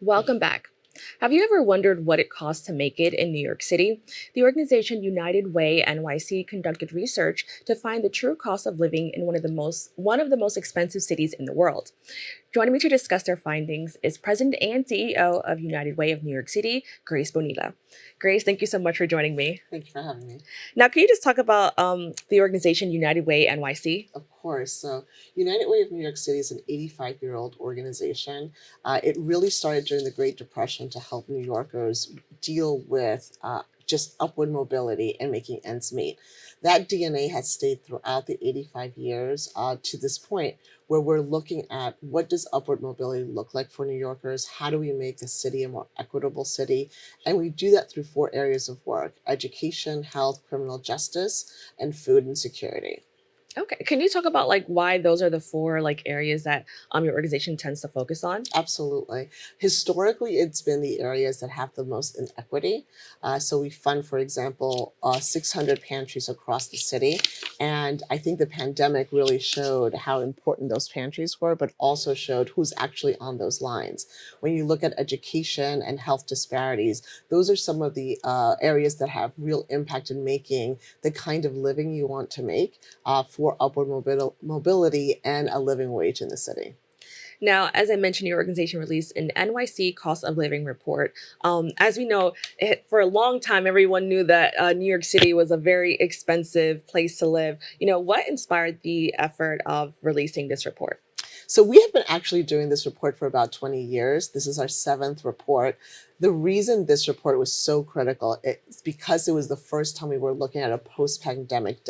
Welcome back. Have you ever wondered what it costs to make it in New York City? The organization United Way NYC conducted research to find the true cost of living in one of the most expensive cities in the world. Joining me to discuss their findings is President and CEO of United Way of New York City, Grace Bonilla. Grace, thank you so much for joining me. Thank you for having me. Now, can you just talk about the organization United Way NYC? Of course. So, United Way of New York City is an 85-year-old organization. It really started during the Great Depression to help New Yorkers deal with just upward mobility and making ends meet. That DNA has stayed throughout the 85 years to this point where we're looking at what does upward mobility look like for New Yorkers? How do we make the city a more equitable city? And we do that through four areas of work: education, health, criminal justice, and food and security. Okay, can you talk about like why those are the four like areas that your organization tends to focus on? Absolutely. Historically, it's been the areas that have the most inequity. So we fund, for example, 600 pantries across the city. And I think the pandemic really showed how important those pantries were, but also showed who's actually on those lines. When you look at education and health disparities, those are some of the areas that have real impact in making the kind of living you want to make for upward mobility and a living wage in the city. Now, as I mentioned, your organization released an NYC cost of living report. As we know, for a long time, everyone knew that New York City was a very expensive place to live. What inspired the effort of releasing this report? So we have been actually doing this report for about 20 years. This is our seventh report. The reason this report was so critical is because it was the first time we were looking at a post-pandemic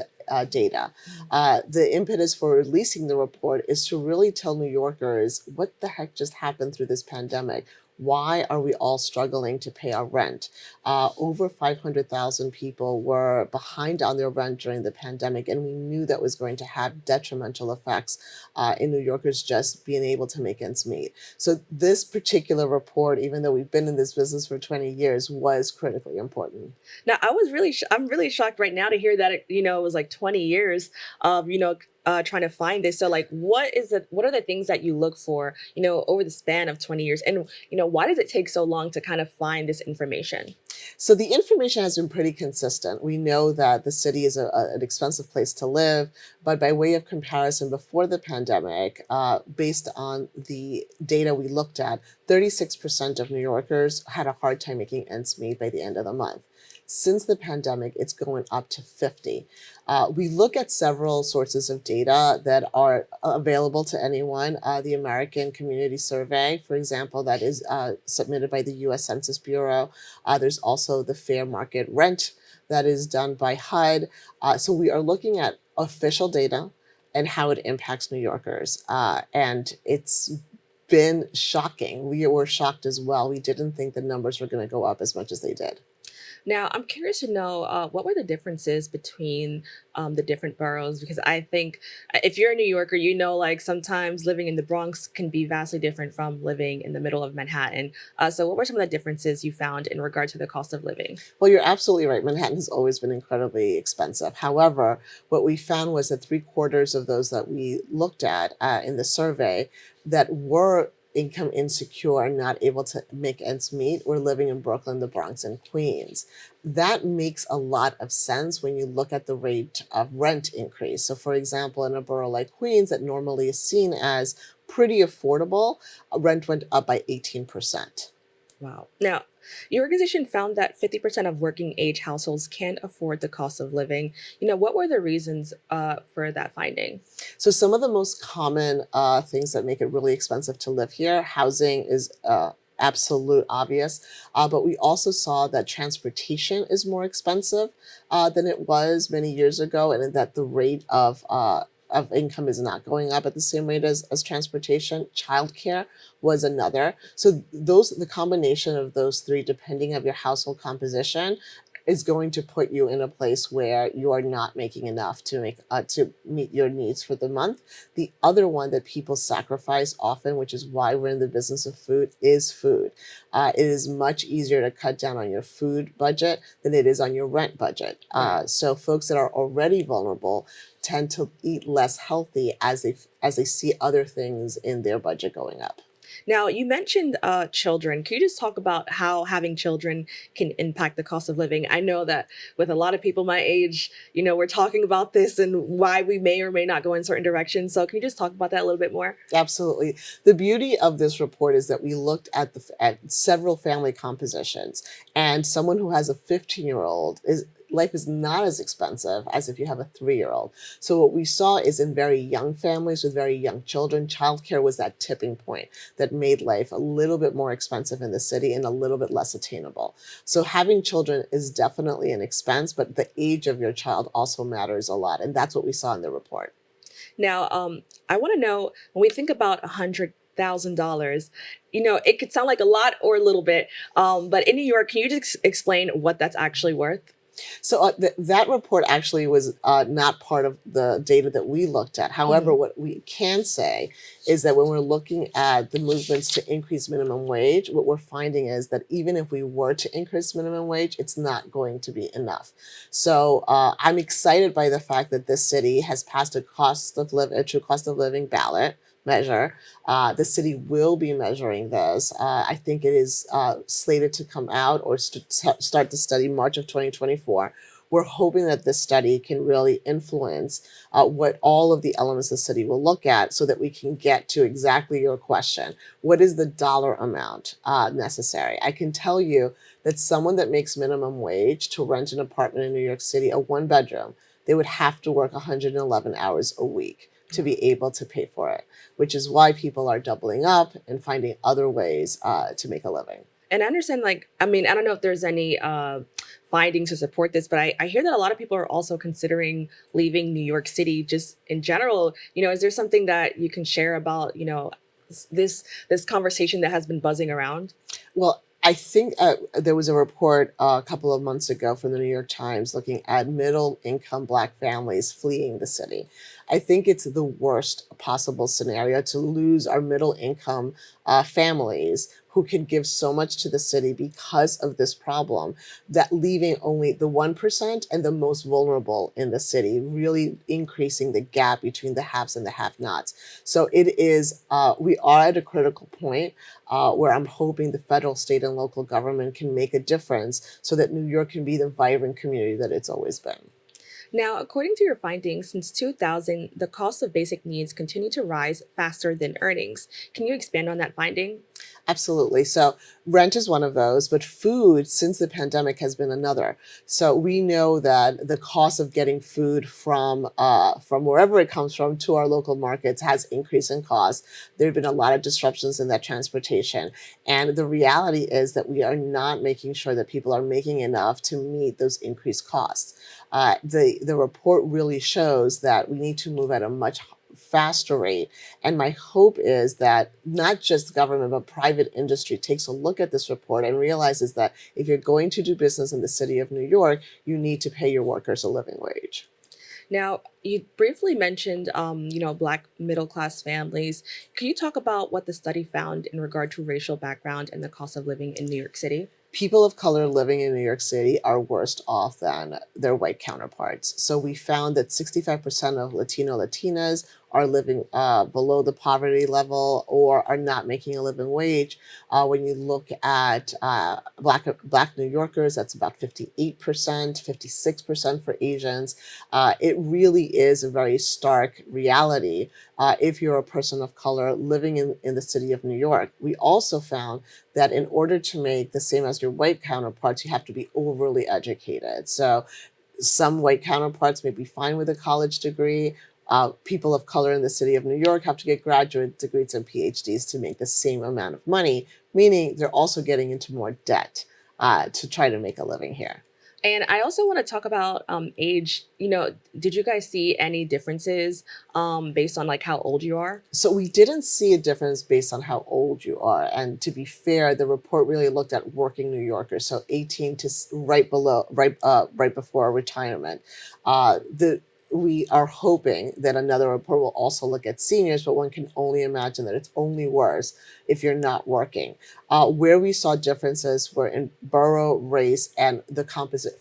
data. The impetus for releasing the report is to really tell New Yorkers what the heck just happened through this pandemic. Why are we all struggling to pay our rent? Over 500,000 people were behind on their rent during the pandemic, and we knew that was going to have detrimental effects in New Yorkers just being able to make ends meet. So this particular report, even though we've been in this business for 20 years, was critically important. Now, I'm really shocked right now to hear that it was like 20 years of trying to find this. So, like, what are the things that you look for, over the span of 20 years, and why does it take so long to kind of find this information? So the information has been pretty consistent. We know that the city is an expensive place to live, but by way of comparison, before the pandemic, based on the data we looked at, 36% of New Yorkers had a hard time making ends meet by the end of the month. Since the pandemic, it's going up to 50. We look at several sources of data that are available to anyone. The American Community Survey, for example, that is submitted by the US Census Bureau. There's also the fair market rent that is done by HUD. So we are looking at official data and how it impacts New Yorkers. And it's been shocking. We were shocked as well. We didn't think the numbers were going to go up as much as they did. Now, I'm curious to know what were the differences between the different boroughs? Because I think if you're a New Yorker, like sometimes living in the Bronx can be vastly different from living in the middle of Manhattan. So, what were some of the differences you found in regard to the cost of living? Well, you're absolutely right. Manhattan has always been incredibly expensive. However, what we found was that three-quarters of those that we looked at in the survey that were income insecure and not able to make ends meet were living in Brooklyn, the Bronx, and Queens. That makes a lot of sense when you look at the rate of rent increase. So for example, in a borough like Queens that normally is seen as pretty affordable, rent went up by 18%. Wow. Now, your organization found that 50% of working age households can't afford the cost of living. What were the reasons for that finding? So some of the most common things that make it really expensive to live here, housing is absolute obvious, but we also saw that transportation is more expensive than it was many years ago, and that the rate of income is not going up at the same rate as transportation. Childcare was another. So the combination of those three, depending of your household composition, is going to put you in a place where you are not making enough to meet your needs for the month. The other one that people sacrifice often, which is why we're in the business of food, is food. It is much easier to cut down on your food budget than it is on your rent budget. So folks that are already vulnerable tend to eat less healthy as they see other things in their budget going up. Now, you mentioned children. Can you just talk about how having children can impact the cost of living? I know that with a lot of people my age, we're talking about this and why we may or may not go in certain directions. So, can you just talk about that a little bit more? Absolutely. The beauty of this report is that we looked at at several family compositions, and someone who has a 15-year-old is life is not as expensive as if you have a 3-year-old. So what we saw is in very young families with very young children, childcare was that tipping point that made life a little bit more expensive in the city and a little bit less attainable. So having children is definitely an expense, but the age of your child also matters a lot, and that's what we saw in the report. Now, I want to know when we think about $100,000, it could sound like a lot or a little bit, but in New York, can you just explain what that's actually worth? So that report actually was not part of the data that we looked at. However, Mhm. what we can say is that when we're looking at the movements to increase minimum wage, what we're finding is that even if we were to increase minimum wage, it's not going to be enough. So I'm excited by the fact that this city has passed a true cost of living ballot measure. The city will be measuring this. I think it is slated to come out or start the study March of 2024. We're hoping that this study can really influence what all of the elements the city will look at so that we can get to exactly your question. What is the dollar amount necessary? I can tell you that someone that makes minimum wage to rent an apartment in New York City, a 1 bedroom, they would have to work 111 hours a week to be able to pay for it, which is why people are doubling up and finding other ways to make a living. And I understand, like, I mean, I don't know if there's any findings to support this, but I hear that a lot of people are also considering leaving New York City just in general. Is there something that you can share about, this conversation that has been buzzing around? Well, I think there was a report a couple of months ago from the New York Times looking at middle income Black families fleeing the city. I think it's the worst possible scenario to lose our middle income families who can give so much to the city because of this problem, that leaving only the 1% and the most vulnerable in the city, really increasing the gap between the haves and the have nots. So we are at a critical point where I'm hoping the federal, state, and local government can make a difference so that New York can be the vibrant community that it's always been. Now, according to your findings, since 2000, the cost of basic needs continue to rise faster than earnings. Can you expand on that finding? Absolutely. So rent is one of those, but food since the pandemic has been another. So we know that the cost of getting food from wherever it comes from to our local markets has increased in cost. There have been a lot of disruptions in that transportation, and the reality is that we are not making sure that people are making enough to meet those increased costs. The report really shows that we need to move at a much faster rate. And my hope is that not just government, but private industry takes a look at this report and realizes that if you're going to do business in the city of New York, you need to pay your workers a living wage. Now, you briefly mentioned, Black middle class families. Can you talk about what the study found in regard to racial background and the cost of living in New York City? People of color living in New York City are worse off than their white counterparts. So we found that 65% of Latinas are living below the poverty level or are not making a living wage. When you look at Black New Yorkers, that's about 58%, 56% for Asians. It really is a very stark reality if you're a person of color living in the city of New York. We also found that in order to make the same as your white counterparts, you have to be overly educated. So some white counterparts may be fine with a college degree. People of color in the city of New York have to get graduate degrees and PhDs to make the same amount of money, meaning they're also getting into more debt to try to make a living here. And I also want to talk about age. Did you guys see any differences based on like how old you are? So we didn't see a difference based on how old you are. And to be fair, the report really looked at working New Yorkers, so 18 to right before retirement. The We are hoping that another report will also look at seniors, but one can only imagine that it's only worse if you're not working. Where we saw differences were in borough, race, and the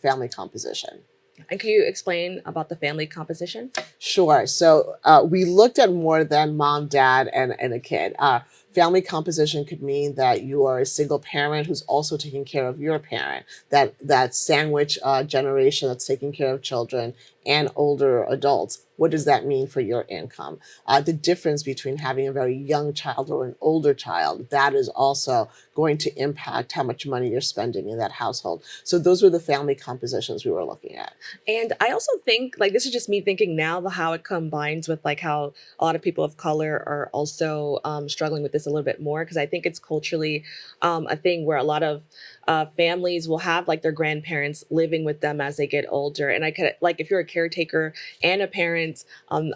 family composition. And can you explain about the family composition? Sure. So we looked at more than mom, dad, and a kid. Family composition could mean that you are a single parent who's also taking care of your parent, that sandwich generation that's taking care of children and older adults. What does that mean for your income? The difference between having a very young child or an older child, that is also going to impact how much money you're spending in that household. So those were the family compositions we were looking at. And I also think, like, this is just me thinking now, how it combines with like how a lot of people of color are also struggling with this a little bit more, because I think it's culturally a thing where a lot of families will have like their grandparents living with them as they get older. And I could, like, if you're a caretaker and a parent,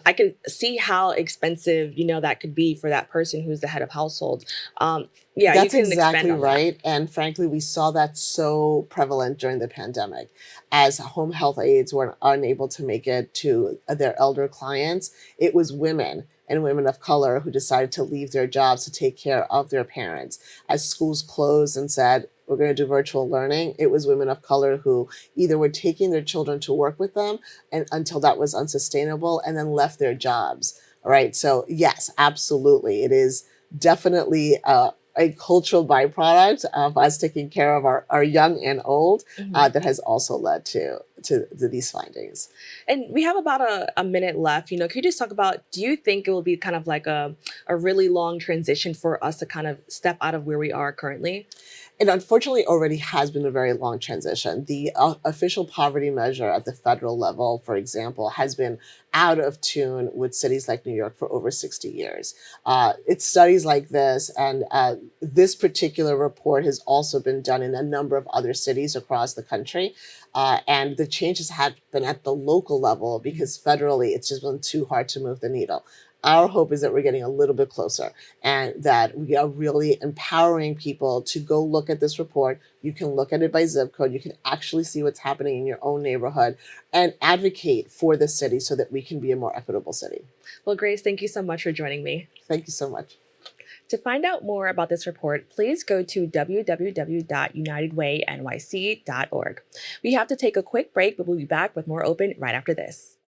I could see how expensive, that could be for that person who's the head of household. Yeah, you That's can expand exactly on that. right. And frankly, we saw that so prevalent during the pandemic. As home health aides were unable to make it to their elder clients, it was women and women of color who decided to leave their jobs to take care of their parents. As schools closed and said, we're going to do virtual learning, it was women of color who either were taking their children to work with them and until that was unsustainable and then left their jobs. All right. So, yes, absolutely. It is definitely a cultural byproduct of us taking care of our young and old Mhm. that has also led to these findings. And we have about a minute left. Could you just talk about, do you think it will be kind of like a really long transition for us to kind of step out of where we are currently? It unfortunately already has been a very long transition. The official poverty measure at the federal level, for example, has been out of tune with cities like New York for over 60 years. It's studies like this, and this particular report has also been done in a number of other cities across the country. And the changes have been at the local level because federally it's just been too hard to move the needle. Our hope is that we're getting a little bit closer and that we are really empowering people to go look at this report. You can look at it by zip code. You can actually see what's happening in your own neighborhood and advocate for the city so that we can be a more equitable city. Well, Grace, thank you so much for joining me. Thank you so much. To find out more about this report, please go to www.unitedwaynyc.org. We have to take a quick break, but we'll be back with more open right after this.